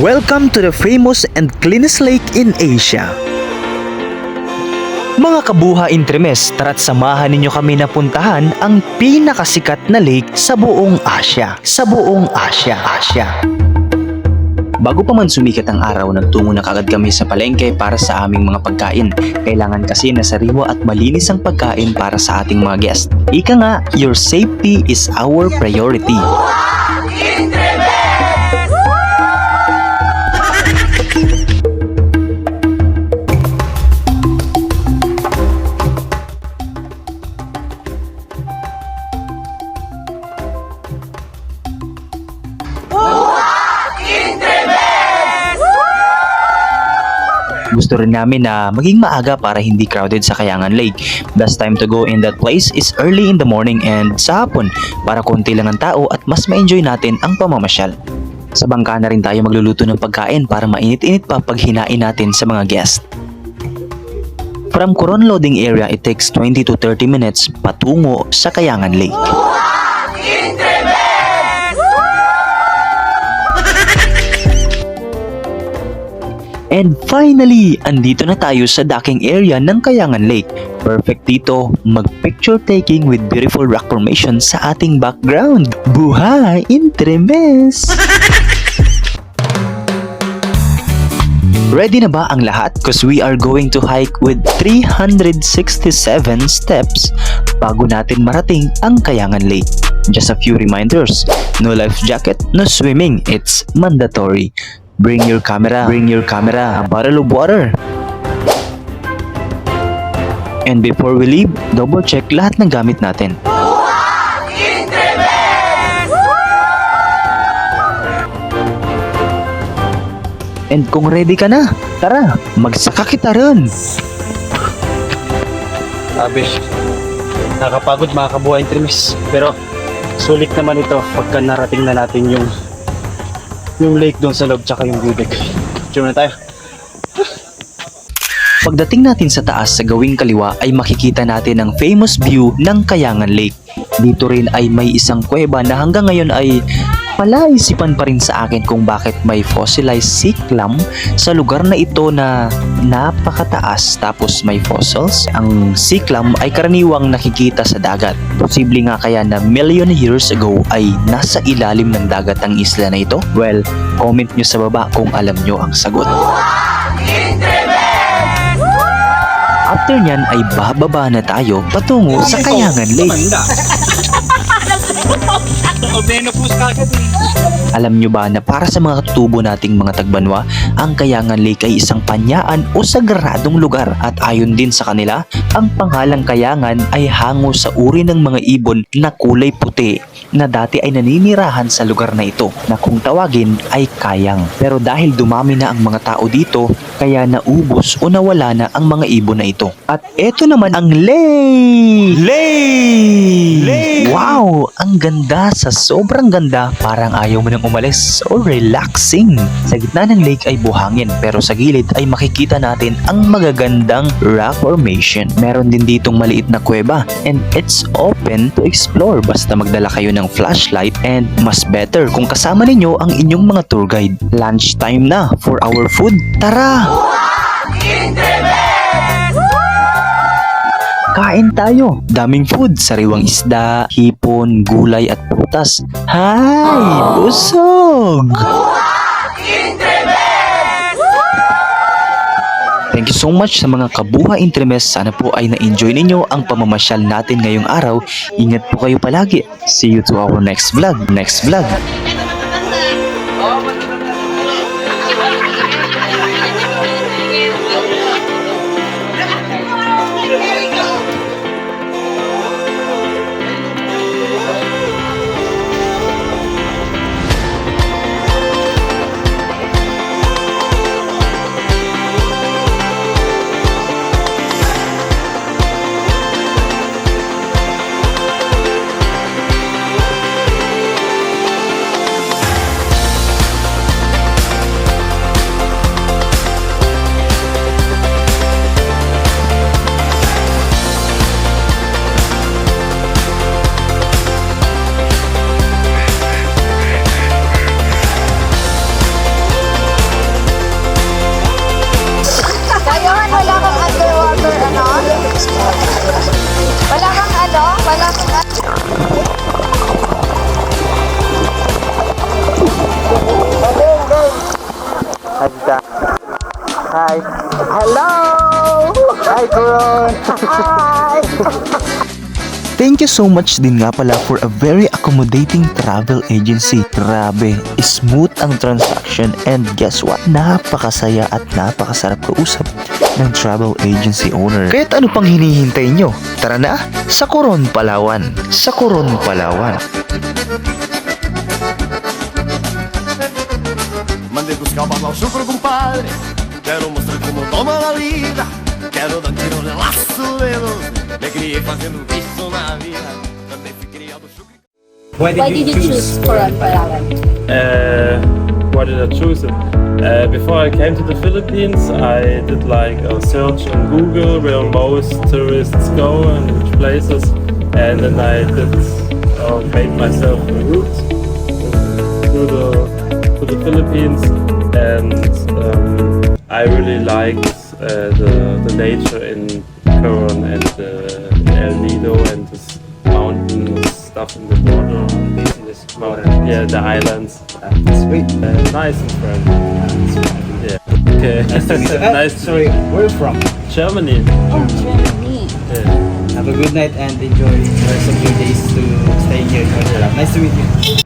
Welcome to the famous and cleanest lake in Asia. Mga kabuha Intremes, tara't samahan ninyo kami na puntahan ang pinakasikat na lake sa buong Asia. Bago pa man sumikat ang araw, nagtungo na kagad kami sa palengke para sa aming mga pagkain. Kailangan kasi na sariwa at malinis ang pagkain para sa ating mga guest. Ika nga, your safety is our priority. Gusto rin namin na maging maaga para hindi crowded sa Kayangan Lake. Best time to go in that place is early in the morning and sa hapon para konti lang ang tao at mas ma-enjoy natin ang pamamasyal. Sa bangka na rin tayo magluluto ng pagkain para mainit-init pa pag hinain natin sa mga guest. From Coron loading area, it takes 20 to 30 minutes patungo sa Kayangan Lake. And finally, andito na tayo sa docking area ng Kayangan Lake. Perfect dito, mag-picture taking with beautiful rock formation sa ating background. Buhay Intremes! Ready na ba ang lahat? Cause we are going to hike with 367 steps bago natin marating ang Kayangan Lake. Just a few reminders. No life jacket, no swimming. It's mandatory. Bring your camera, a bottle of water. And before we leave, double check lahat ng gamit natin. And kung ready ka na, tara, magsaka kita ron. Abish, nakapagod mga kabuhay Intremes. Pero sulit naman ito pagka narating na natin yung lake doon sa loob tsaka yung bibig. Diyan na tayo. Pagdating natin sa taas sa gawing kaliwa ay makikita natin ang famous view ng Kayangan Lake. Dito rin ay may isang kuweba na hanggang ngayon ay palaisipan pa rin sa akin kung bakit may fossilized sea clam sa lugar na ito na napakataas tapos may fossils. Ang sea clam ay karaniwang nakikita sa dagat. Posible nga kaya na million years ago ay nasa ilalim ng dagat ang isla na ito? Well, comment nyo sa baba kung alam nyo ang sagot. After nyan ay bababa na tayo patungo sa Kayangan Lake. Alam nyo ba na para sa mga katubo nating mga Tagbanwa, ang Kayangan Lake ay isang panyaan o sagradong lugar at ayon din sa kanila, ang pangalang Kayangan ay hango sa uri ng mga ibon na kulay puti na dati ay naninirahan sa lugar na ito na kung tawagin ay Kayang. Pero dahil dumami na ang mga tao dito, kaya naubos o nawala na ang mga ibon na ito. At eto naman ang lake! Wow! Ang ganda, sa sobrang ganda, parang ayaw mo nang umalis. So relaxing! Sa gitna ng lake ay buhangin, pero sa gilid ay makikita natin ang magagandang rock formation. Meron din ditong maliit na kuweba and it's open to explore basta magdala kayo ng flashlight and mas better kung kasama ninyo ang inyong mga tour guide. Lunch time na for our food. Tara! Kain tayo. Daming food, sariwang isda, hipon, gulay at prutas. Hay! Busog! Thank you so much sa mga kabuha Intremes. Sana po ay na-enjoy ninyo ang pamamasyal natin ngayong araw. Ingat po kayo palagi. See you to our next vlog. Thank you so much din nga pala for a very accommodating travel agency. Grabe, smooth ang transaction and guess what? Napakasaya at napakasarap kausap ng travel agency owner. Kaya't ano pang hinihintay nyo? Tara na, sa Coron, Palawan. Sa Coron, Palawan. Mandei buscar o bagual chucro, compadre. Quero mostrar como toma a vida. Quero dar tiro no laço dedo. Me criei fazendo isso na vida. Também fui criado chucro. Why did you choose Coron, Palawan? Why did I choose it? Before I came to the Philippines, I did like a search on Google where most tourists go and which places, and then I made myself a route to the Philippines, and I really liked the nature in Coron and El Nido and this mountain stuff in the border. Yeah, the islands. Sweet. Nice and friendly. Yeah. Okay. Nice. Sorry, where are you from? Germany. Oh, Germany. Yeah. Have a good night and enjoy the rest of your days to stay here. Nice to meet you.